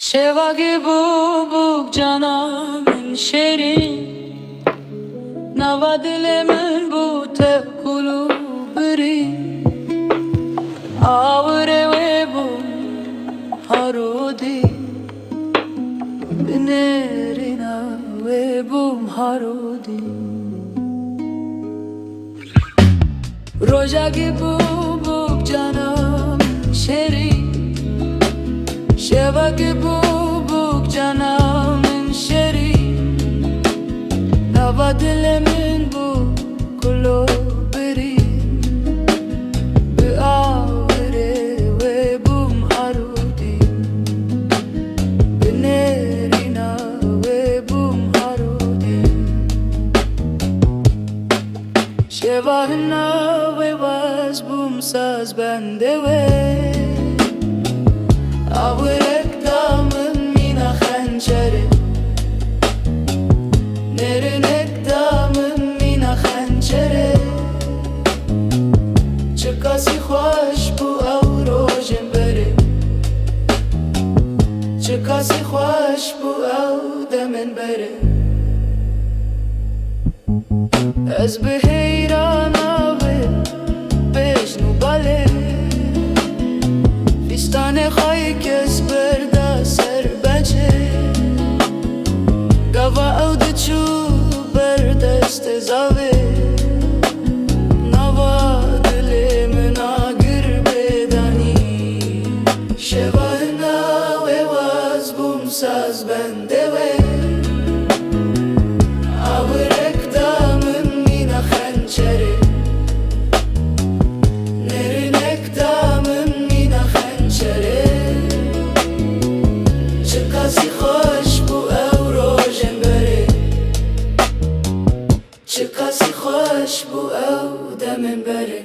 شێواگێ بۆ جانا من شێرین ناوا دلێ من بووتە کوڵ و برین ئاورێ وێ بووم هەڕۆدی بنێرینە وێ بووم هەڕۆدی ڕۆژاگێ بۆ جانا من شێرین شێواگێ بۆ جانا من شێرین ناوا دلێ من بوو کوڵ و برین بە ئاورێ وێ بووم هەڕۆدی بنێرینە وێ بووم هەڕۆدی شێواهنا وێ واز بووم ساز بەندێ وێ ئاورێک دامن مینە خەنجەرێ نێرنێک دامن مینە خەنجەرێ چ کەسی خۆش بوو ئەو ڕۆژێم بەرێ چ کەسی خۆش بوو ئەو دەمن بەرێ ئەس بهەیرانە وێ بێژن و بەڵێ فیستانê xwe kes berda ser becê Gava ew diçû ber destê zavê Nava dilê min a gir bêdanî Şevahina wê waz bûm saz bendê wê Awirek da min mîna xençerê Nêrînek da min mîna xençerê Çi kesî xweş bû ew rojên berê Çi kesî xweş bû ew demên berê